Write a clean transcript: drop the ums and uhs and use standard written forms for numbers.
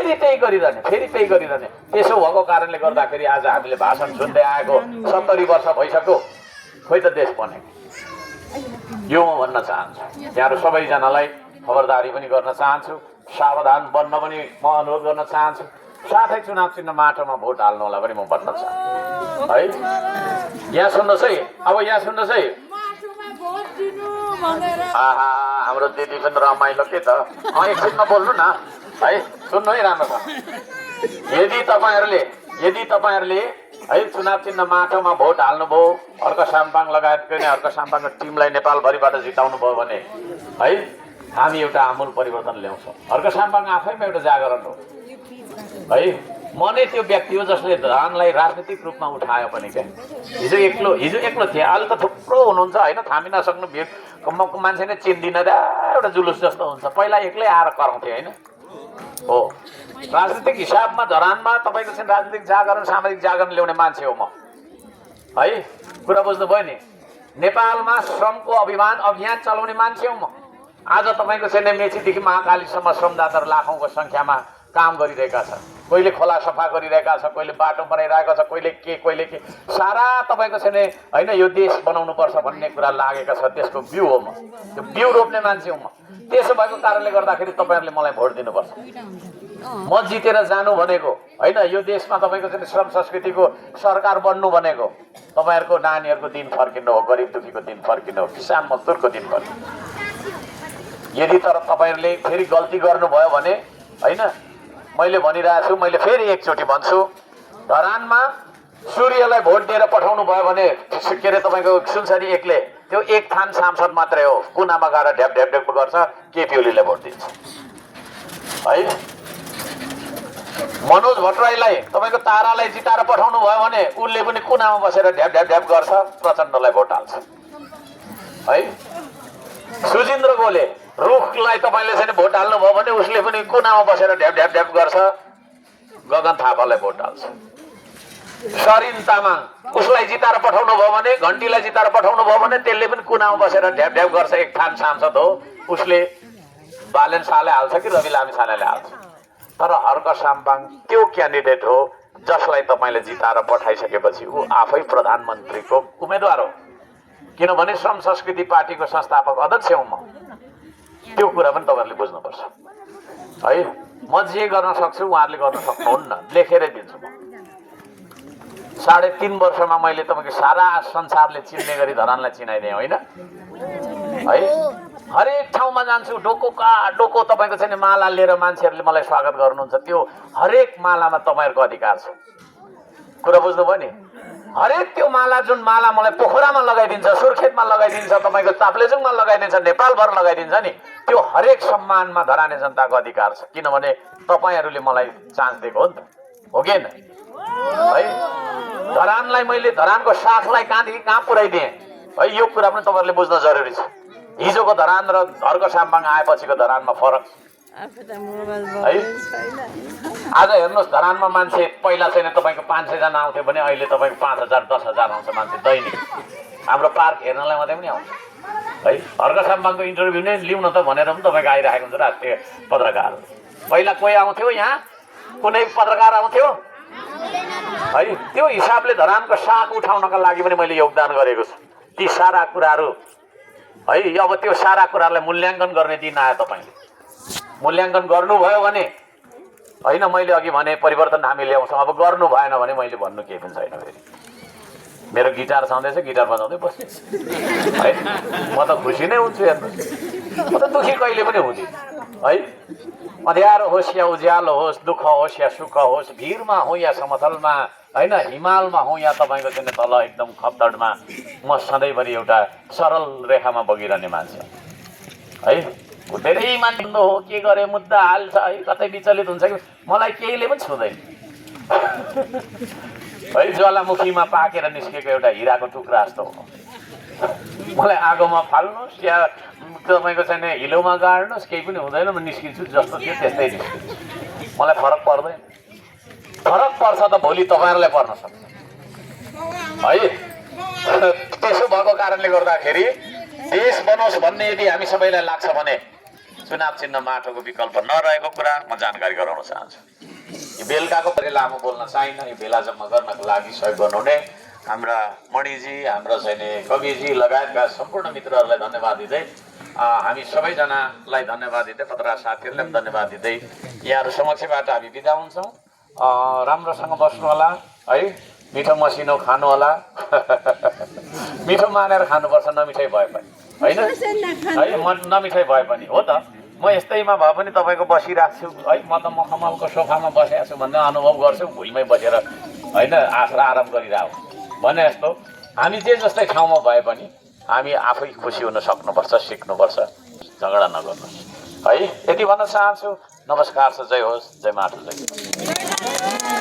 फेरि त्यही गरिरहने त्यसो भएको कारणले गर्दाखेरि आज हामीले भाषण सुन्दै आएको 70 वर्ष भइसक्यो, खोइ त देश बनेको। यो म भन्न चाहन्छु, यहाँहरू सबैजनालाई खबरदारी पनि गर्न चाहन्छु, सावधान बन्न पनि म अनुरोध गर्न चाहन्छु, साथै चुनाव चिन्ह माटोमा भोट हाल्नुलाई पनि म भन्न चाहन्छु है। यहाँ सुन्नुहोस् है, अब यहाँ सुन्नुहोस् है, आहा हाम्रो दिदी पनि रमाइलो के त, एकछिनमा बोल्नु न है, सुन्नु है राम्रोसँग। यदि तपाईँहरूले है चुनाव चिन्ह माटोमा भोट हाल्नुभयो, अर्क साम्पाङ लगायतको नै अर्क साम्पाङको टिमलाई नेपालभरिबाट जिताउनु भयो भने है हामी एउटा आमूल परिवर्तन ल्याउँछौँ। अर्क साम्पाङ आफैमा एउटा जागरण हो है। म नै त्यो व्यक्ति हो जसले धरानलाई राजनीतिक रूपमा उठायो पनि क्या। हिजो एक्लो थिएँ, अहिले त थुप्रो हुनुहुन्छ होइन, थामी नसक्नु भिड मान्छे नै चिन्दिनँ र एउटा जुलुस जस्तो हुन्छ। पहिला एक्लै आएर कराउँथेँ होइन हो। राजनीतिक हिसाबमा धरानमा तपाईँको चाहिँ राजनीतिक जागरण सामाजिक जागरण ल्याउने मान्छे हो म है। कुरा बुझ्नुभयो नि। नेपालमा श्रमको अभियान चलाउने मान्छे हो म। आज तपाईँको चाहिँ मेचीदेखि महाकालीसम्म श्रमदाताहरू लाखौँको सङ्ख्यामा काम गरिरहेका छन्। कोहीले खोला सफा गरिरहेका छ, कोहीले बाटो बनाइरहेको छ, कोहीले के सारा तपाईँको चाहिँ होइन यो देश बनाउनुपर्छ भन्ने कुरा लागेका छ। त्यसको बिउ हो म, त्यो बिउ रोप्ने मान्छे हो म। त्यसो भएको कारणले गर्दाखेरि तपाईँहरूले मलाई भोट दिनुपर्छ। म जितेर जानु भनेको होइन, यो देशमा तपाईँको चाहिँ श्रम संस्कृतिको सरकार बन्नु भनेको तपाईँहरूको नानीहरूको दिन फर्किनु हो, गरिब दुखीको दिन फर्किनु हो, किसान मजदुरको दिन फर्किनु। यदि तर तपाईँहरूले फेरि गल्ती गर्नुभयो भने होइन, मैले भनिरहेको छु, मैले फेरि एकचोटि भन्छु, धरानमा सूर्यलाई भोट दिएर पठाउनु भयो भने के अरे तपाईँको सुनसरी एकले त्यो एक थान सांसद मात्रै हो, कुनामा गएर ढ्याप ढ्याप ढ्याप गर्छ, केपी ओलीलाई भोट दिन्छ है। मनोज भट्टराईलाई तपाईँको तारालाई जिताएर पठाउनु भयो भने उसले पनि कुनामा बसेर ढ्याप ढ्याप ढ्याप गर्छ, प्रचण्डलाई भोट हाल्छ है। सुजिन्द्र गोले रुखलाई तपाईँले चाहिँ भोट हाल्नु भयो भने उसले पनि कुनामा बसेर ढ्याप ढ्याप ढ्याप गर्छ, गगन थापालाई भोट हाल्छ। सरिन तामाङ उसलाई जिताएर पठाउनु भयो भने, घन्टीलाई जिताएर पठाउनु भयो भने त्यसले पनि कुनामा बसेर ढ्याप ढ्याप गर्छ, एक थान सांसद हो, उसले बालेन शाहले हाल्छ कि रवि लामी छानेले हाल्छ। तर हर्क साम्पाङ त्यो क्यान्डिडेट हो जसलाई तपाईँले जिताएर पठाइसकेपछि ऊ आफै प्रधानमन्त्रीको उम्मेदवार हो, किनभने श्रम संस्कृति पार्टीको संस्थापक अध्यक्ष हुँ म। त्यो कुरा पनि तपाईँहरूले बुझ्नुपर्छ है। म जे गर्न सक्छु उहाँहरूले गर्न सक्नुहुन्न, लेखेरै दिन्छु म। 3.5 वर्षमा मैले तपाईँको सारा संसारले चिन्ने गरी धरानलाई चिनाइदिएँ होइन है। हरेक ठाउँमा जान्छु, डोको तपाईँको चाहिँ माला लिएर मान्छेहरूले मलाई स्वागत गर्नुहुन्छ। त्यो हरेक मालामा तपाईँहरूको अधिकार छ। कुरा बुझ्नुभयो नि। हरेक त्यो माला, जुन माला मलाई पोखरामा लगाइदिन्छ, सुर्खेतमा लगाइदिन्छ, तपाईँको ताप्लेजुङमा लगाइदिन्छ, नेपालभर लगाइदिन्छ नि, त्यो हरेक सम्मानमा धराने जनताको अधिकार छ, किनभने तपाईँहरूले मलाई चान्स दिएको हो नि त, हो कि होइन है। धरानलाई मैले धरानको साखलाई कहाँदेखि कहाँ पुर्याइदिएँ है, यो कुरा पनि तपाईँहरूले बुझ्न जरुरी छ। हिजोको धरान र हर्क साम्पाङ आएपछिको धरानमा फरक है। आज हेर्नुहोस्, धरानमा मान्छे पहिला चाहिँ तपाईँको 500 जना आउँथ्यो भने अहिले तपाईँको 5000 10,000 आउँछ मान्छे दैनिक। हाम्रो पार्क हेर्नलाई मात्रै पनि आउँछ है। हर्क साम्पाङको इन्टरभ्यू नै लिउँ न त भनेर पनि तपाईँको आइरहेको हुन्छ राष्ट्रिय पत्रकार। पहिला कोही आउँथ्यो यहाँ, कुनै पत्रकार आउँथ्यो है। त्यो हिसाबले धरानको साख उठाउनका लागि पनि मैले योगदान गरेको छु। ती सारा कुराहरू है, अब त्यो सारा कुरालाई मूल्याङ्कन गर्ने दिन आयो। तपाईँले मूल्याङ्कन गर्नुभयो भने होइन, मैले अघि भने परिवर्तन हामी ल्याउँछौँ, अब गर्नु भएन भने मैले भन्नु केही पनि छैन। फेरि मेरो गिटार छँदैछ, गिटार बजाउँदै बस्छु है। म त खुसी नै हुन्छु, हेर्नुहोस्, म त दुखी कहिले पनि हुँदिनँ है। अँध्यारो होस् या उज्यालो होस्, दुःख होस् या सुख होस्, भिरमा हो या समतलमा होइन, हिमालमा हो या तपाईँको चाहिँ तल एकदम खप्तडमा, म सधैँभरि एउटा सरल रेखामा बगिरहने मान्छे है। धेरै मान्छे हो के गरे मुद्दा हाल्छ है, कतै विचलित हुन्छ कि मलाई केहीले पनि छुँदैन है। ज्वालामुखीमा पाकेर निस्केको एउटा हिराको टुक्रा जस्तो हो। मलाई आगोमा फाल्नुहोस् या तपाईँको चाहिँ हिलोमा गाड्नुहोस्, केही पनि हुँदैन, म निस्किन्छु जस्तो थियो त्यस्तै निस्किन्छु। मलाई फरक पर्दैन। फरक पर्छ त भोलि तपाईँहरूलाई पर्न सक्छ है। त्यसो भएको कारणले गर्दाखेरि देश बनोस् भन्ने यदि हामी सबैलाई लाग्छ भने चुनाव चिन्ह माटोको विकल्प नरहेको कुरा म जानकारी गराउन चाहन्छु। यो बेलुकाको परे लामो बोल्न चाहिन्न। यो भेला जम्मा गर्नको लागि सहयोग गर्नुहुने हाम्रा मणिजी, हाम्रा चाहिँ कविजी लगायतका सम्पूर्ण मित्रहरूलाई धन्यवाद दिँदै हामी सबैजनालाई धन्यवाद दिँदै पत्रकार साथीहरूलाई पनि धन्यवाद दिँदै यहाँहरू समक्षबाट हामी बिदा हुन्छौँ। राम्रोसँग बस्नु होला है, मिठो मसिनो खानु होला। मिठो मानेर खानुपर्छ, नमिठाइ भए पनि होइन है, नमिठाइ भए पनि हो त। म यस्तैमा भए पनि तपाईँको बसिरहेको छु है, म त मखमलको सोफामा बसेको छु भन्ने अनुभव गर्छु, भुइँमै बसेर होइन आराम गरिरहेको भने जस्तो। हामी जे जस्तै ठाउँमा भए पनि हामी आफै खुसी हुन सक्नुपर्छ, सिक्नुपर्छ, झगडा नगर्नुहोस् है। यति भन्न चाहन्छु। नमस्कार छ, जय होस्, जय माता, जय।